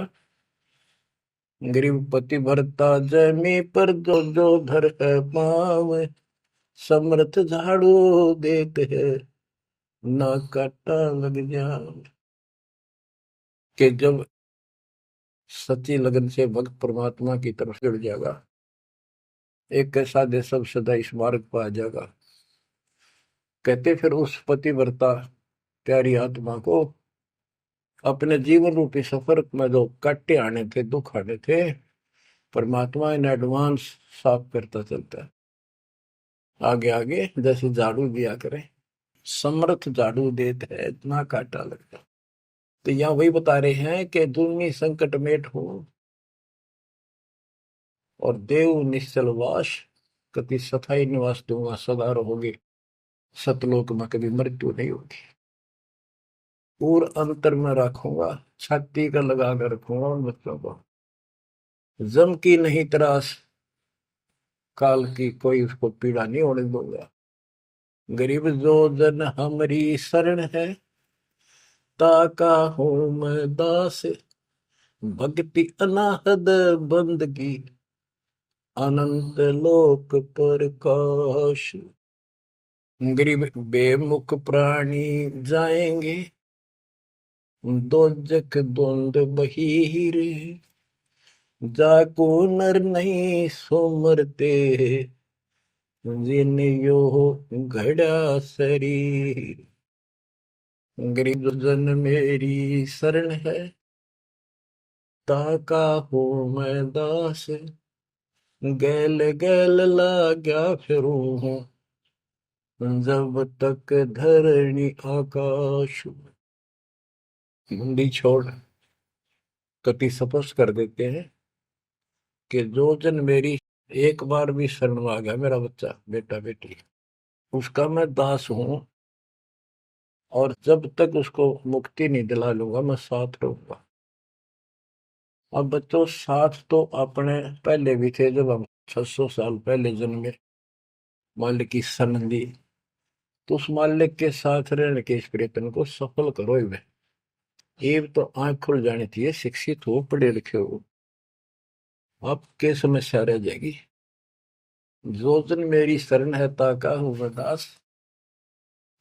गरीब पति भरता जमी पर जो जो धर है पाव, समर्थ झाड़ू देते हैं, ना काटा लग जाए। कि जब सच्ची लगन से भक्त परमात्मा की तरफ जुड़ जाएगा, एक कैसा दे सब सदा इस मार्ग पर आ जाएगा। कहते फिर उस पतिव्रता प्यारी आत्मा को अपने जीवन रूपी सफर में जो काटे आने थे, दुख आने थे, परमात्मा इन एडवांस साफ करता चलता है। आगे आगे जैसे झाड़ू दिया करे, समर्थ झाड़ू देते है, इतना काटा लगता। तो यहाँ वही बता रहे हैं कि दुर्मी संकट मेट हो, और देव निश्चल वास, कति सथाई निवास दूंगा, सदा रहोगे सतलोक में, कभी मृत्यु नहीं होगी। और अंतर में रखूंगा, छाती का लगा कर रखूंगा उन बच्चों को, जम की नहीं त्रास, काल की कोई उसको पीड़ा नहीं होने दूंगा। गरीब जो जन हमारी शरण है, ताका हूं मैं दास, भक्ति अनाहद बंदगी, अनंत लोक प्रकाश। गरीब बेमुख प्राणी जाएंगे दोजख द्वंद बहीर, जाको नर नहीं सो मरते, जिन यो घड़ा शरीर। गरीब जन मेरी शरण है, ताका हो मैं दास, गैल गैल लाग्या फिरूं हूँ, जब तक धरणी आकाश। मुंडी छोड़ कति स्पष्ट कर देते हैं कि जो जन मेरी एक बार भी शरण में आ गया, मेरा बच्चा बेटा बेटी, उसका मैं दास हूं, और जब तक उसको मुक्ति नहीं दिला लूंगा मैं साथ रहूंगा। अब बच्चों साथ तो अपने पहले भी थे, जब हम 600 साल पहले जन्मे, मालिक की शरण दी, तो उस मालिक के साथ रहने के इस प्रयत्न को सफल करो ही। ये तो आंख खुल जानी चाहिए, शिक्षित हो पढ़े लिखे हो, आपके समस्या रह जाएगी। जो जन मेरी शरण है ताका हूँ मैं दास,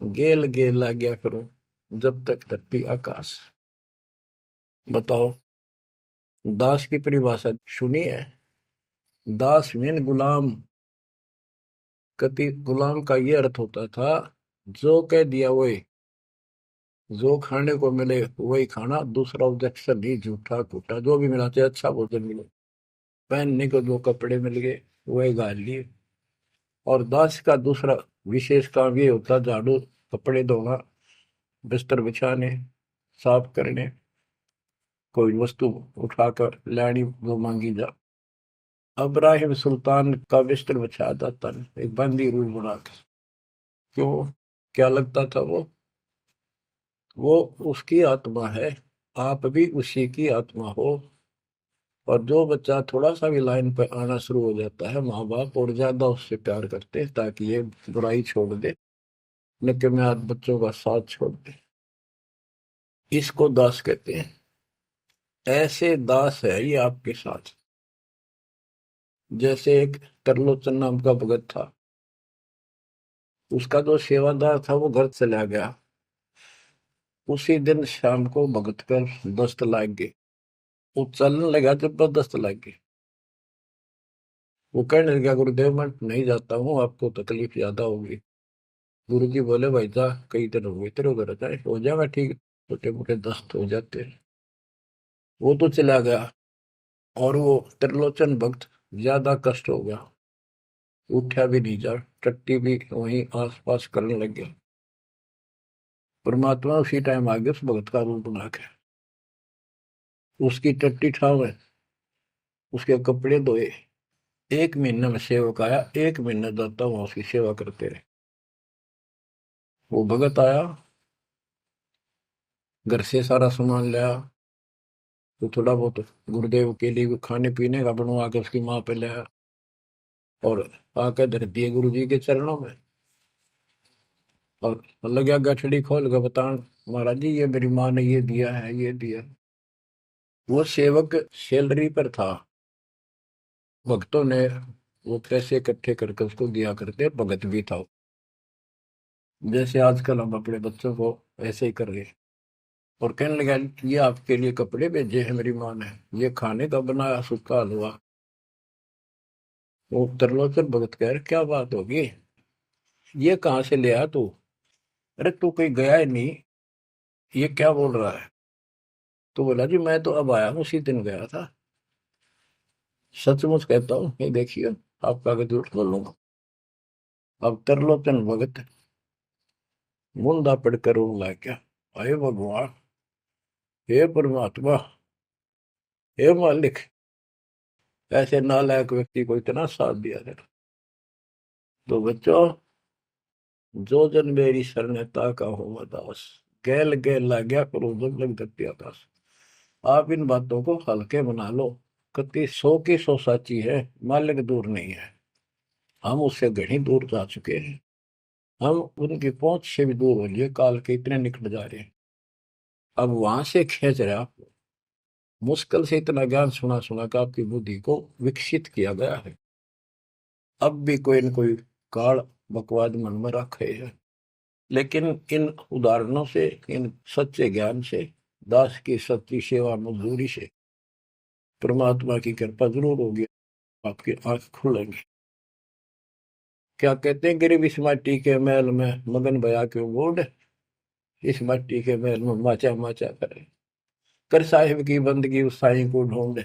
गेल गेल आ गया करूं, जब तक धरती आकाश। बताओ, दास की परिभाषा सुनी है? दास मीन गुलाम। कति गुलाम का ये अर्थ होता था, जो कह दिया वही, जो खाने को मिले वही खाना, दूसरा ऑब्जेक्शन नहीं, झूठा कूटा जो भी मिला, चाहे अच्छा भोजन मिले, पहनने को जो कपड़े मिल गए वही गाल लिए। और दास का दूसरा विशेष काम ये होता, झाड़ू, कपड़े धोना, बिस्तर बिछाने, साफ करने, कोई वस्तु उठाकर लानी वो मांगी जा। अब्राहिम सुल्तान का बिस्तर बिछाया जाता है एक बंदी रूम बना के। क्यों? क्या लगता था वो उसकी आत्मा है, आप भी उसी की आत्मा हो। और जो बच्चा थोड़ा सा भी लाइन पर आना शुरू हो जाता है, माँ बाप और ज्यादा उससे प्यार करते हैं ताकि ये बुराई छोड़ दे, लेकिन मैं आज बच्चों का साथ छोड़ दे। इसको दास कहते हैं। ऐसे दास है ये आपके साथ। जैसे एक तरलोचन नाम का भगत था, उसका जो सेवादार था वो घर चला गया। उसी दिन शाम को भगत पर दस्त लाग गई, वो चलने लगा, जबरदस्त लाग गई। वो कहने लगा, गुरुदेव मैं नहीं जाता हूँ, आपको तकलीफ ज्यादा होगी। गुरु जी बोले, भाई जा, कई दिन हो गए तेरे उधर, जाए हो जाएगा ठीक, छोटे मोटे दस्त हो जाते हैं। वो तो चला गया, और वो त्रिलोचन भक्त ज्यादा कष्ट हो गया, उठा भी नहीं जा, टट्टी भी वहीं आस पास करने लग गया। परमात्मा उसी टाइम आ गया उस भगत का रूप बना के, उसकी टट्टी ठावे, उसके कपड़े धोए। एक महीने में सेवक आया, एक महीने दाता वहां उसकी सेवा करते रहे। वो भगत आया, घर से सारा सामान लाया, तो थोड़ा बहुत गुरुदेव के लिए खाने पीने का बनवा के उसकी माँ पे लाया, और आकर धर दिए गुरु जी के चरणों में। और लगा गठड़ी खोल के बतान, महाराज जी ये मेरी माँ ने ये दिया है, ये दिया। वो सेवक सैलरी पर था, भक्तों ने वो पैसे इकट्ठे करके उसको दिया करते, भगत भी था। जैसे आजकल हम अपने बच्चों को ऐसे ही कर रहे हैं। और कहने लगा, ये आपके लिए कपड़े भेजे हैं मेरी माँ ने, ये खाने का बनाया सूखा हलवा। वो त्रिलोचन भगत कह रहे, क्या बात होगी, ये कहाँ से ले आया तू? अरे तू कहीं गया ही नहीं, ये क्या बोल रहा है? तो बोला, जी मैं तो अब आया हूँ, उसी दिन गया था। सचमुच कहता हूँ, ये देखिए, आपका आगे झूठ बोलूंगा। अब त्रिलोचन भगत मुंदा पड़कर रोने लग गया, अरे भगवान, हे परमात्मा, हे मालिक, ऐसे नालायक व्यक्ति को इतना साथ दिया है। तो बच्चों, जो जन मेरी शरणता का हो दास, गैल गैल ला गया करो जब लग धरती आकाश। आप इन बातों को हल्के बना लो, कति 100 की 100 साची है, मालिक दूर नहीं है, हम उससे घनी दूर जा चुके हैं। हम उनकी पहुंच से भी दूर हो लिए, काल के इतने निकट जा रहे हैं। अब वहां से खींच रहे आप, मुश्किल से इतना ज्ञान सुना सुना कर आपकी बुद्धि को विकसित किया गया है। अब भी कोई न कोई काल बकवाद मन में रखे है। लेकिन इन उदाहरणों से, इन सच्चे ज्ञान से, दास की सच्ची सेवा मजदूरी से परमात्मा की कृपा जरूर होगी, आपकी आंख खुलेंगी। क्या कहते हैं, गिरवी इस माटी के महल में मगन भया क्यों बूढ़, इस मिट्टी के महल में माचा माचा करे, कर साहिब की बंदगी उस साईं को ढूंढे,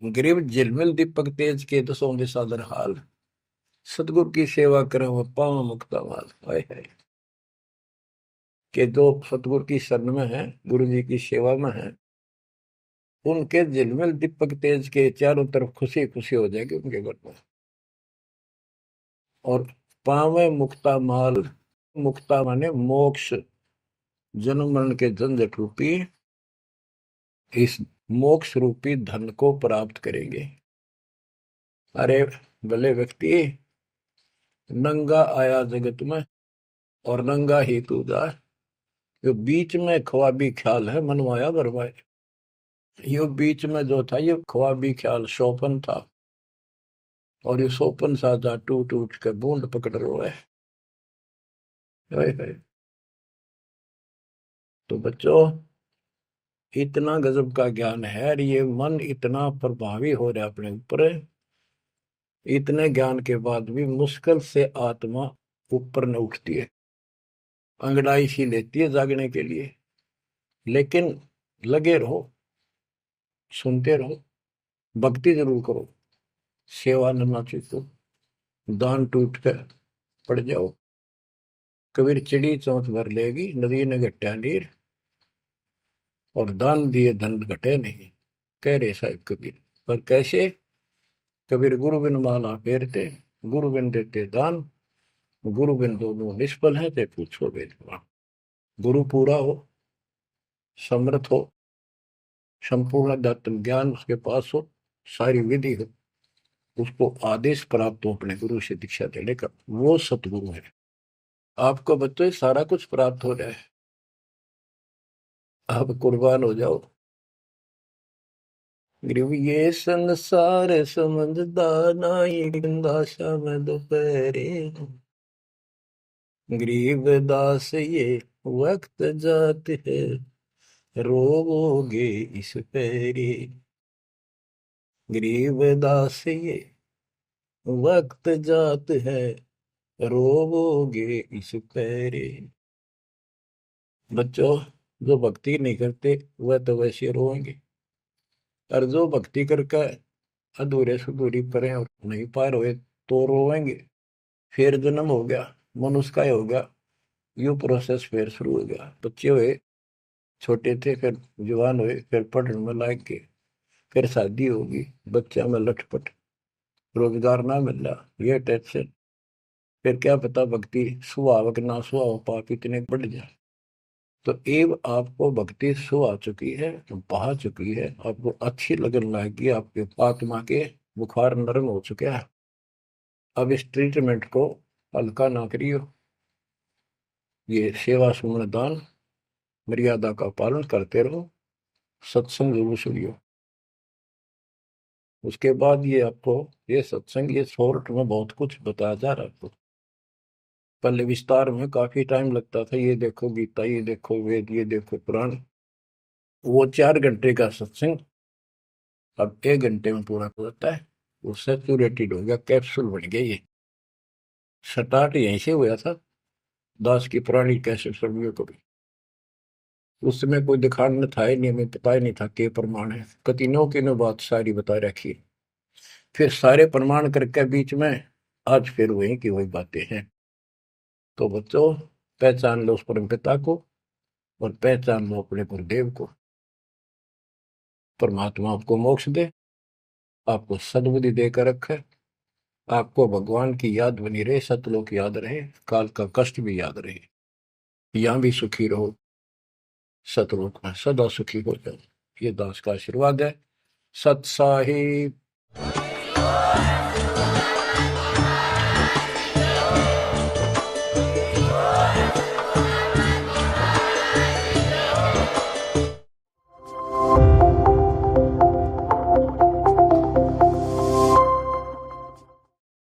गरीब झिलमिल दीपक तेज के दसों दिशा दर हाल, सतगुरु की सेवा करें वो पावन मुक्ता माल। हाय हाय, के जो सतगुरु की शरण में है, गुरु जी की सेवा में है, उनके झिलमिल दीपक तेज के चारों तरफ खुशी खुशी हो जाएगी उनके घर में। और पावे मुक्ता माल, मुक्ता माने मोक्ष, जन्म मरण के झंझट रूपी इस मोक्ष रूपी धन को प्राप्त करेंगे। अरे भले व्यक्ति, नंगा आया जगत में और नंगा ही तू जा, यो बीच में ख्वाबी ख्याल है मनवाया बरवाए। यो बीच में जो था ये ख्वाबी ख्याल शोपन था, और ये शोपन साजा टूट टूट के बूंद पकड़ रोए। तो बच्चों, इतना गजब का ज्ञान है, और ये मन इतना प्रभावी हो रहा है अपने ऊपर, इतने ज्ञान के बाद भी मुश्किल से आत्मा ऊपर न उठती है, अंगड़ाई सी लेती है जागने के लिए। लेकिन लगे रहो, सुनते रहो, भक्ति जरूर करो, सेवा न चूको, दान टूट कर पड़ जाओ, कबीर चिड़ी चौंच भर लेगी नदी ने घटा नीर, और दान दिए धन घटे नहीं, कह रहे साहिब कबीर। पर कैसे? कबीर गुरु बिन माला फेरते, गुरु बिन देते दान, गुरु बिन दोनों निष्फल है, ते पूछो वेदवान। गुरु पूरा हो, समर्थ हो, संपूर्ण अध्यात्म ज्ञान उसके पास हो, सारी विधि हो, उसको आदेश प्राप्त हो अपने गुरु से दीक्षा देने का, वो सतगुरु है। आपको बच्चों सारा कुछ प्राप्त हो जाए, आप कुर्बान हो जाओ। ये संसार समझदा नाई, दासा में दोपहरे, गरीब दास ये वक्त जात है, रोवोगे इस पैरी, गरीब दास ये वक्त जात है, रोवोगे इस पैरी। बच्चों, जो भक्ति नहीं करते वह तो वैसे रोएंगे, और जो भक्ति करके अधूरे सुधूरी परे और नहीं पार हुए तो रोएंगे। फिर जन्म हो गया, मनुष्य का ही हो गया, यू प्रोसेस फिर शुरू हो गया। बच्चे हुए, छोटे थे, फिर जवान हुए, फिर पढ़ने में लायक के, फिर शादी होगी, बच्चा में लटपट, रोजगार ना मिल रहा, ये टेंशन, फिर क्या पता भक्ति सुहावक ना सुहाव पाप इतने बढ़ जाए। तो एव आपको भक्ति सो आ चुकी है, बहा चुकी है, आपको अच्छी लगन लगी, आपके आत्मा के बुखार नरम हो चुका है। अब इस ट्रीटमेंट को हल्का ना करियो, ये सेवा सुमन दान मर्यादा का पालन करते रहो, सत्संग जरूर सुनियो। उसके बाद ये आपको ये सत्संग, ये शॉर्ट में बहुत कुछ बताया जा रहा है आपको। पहले विस्तार में काफी टाइम लगता था, ये देखो गीता, ये देखो वेद, ये देखो पुराण, वो 4 घंटे का सत्संग अब 1 घंटे में पूरा हो जाता है। वो सैचुरेटेड हो गया, कैप्सूल बन गया। ये स्टार्ट यहीं से हुआ था, दास की पुरानी कैसेट सर्वियों को भी। उस समय कोई दिखाने था ही नहीं, हमें पता ही नहीं था के प्रमाण है, कतिनों की नो बात सारी बता रखी। फिर सारे प्रमाण करके बीच में आज फिर वही की वही बातें हैं। तो बच्चों, पहचान लो उस परम पिता को, और पहचान लो अपने गुरुदेव को। परमात्मा आपको मोक्ष दे, आपको सद्बुद्धि देकर रखे, आपको भगवान की याद बनी रहे, सतलोक याद रहे, काल का कष्ट भी याद रहे, यहाँ भी सुखी रहो, सतलोक में सदा सुखी हो जाओ। ये दास का आशीर्वाद है। सत साहिब।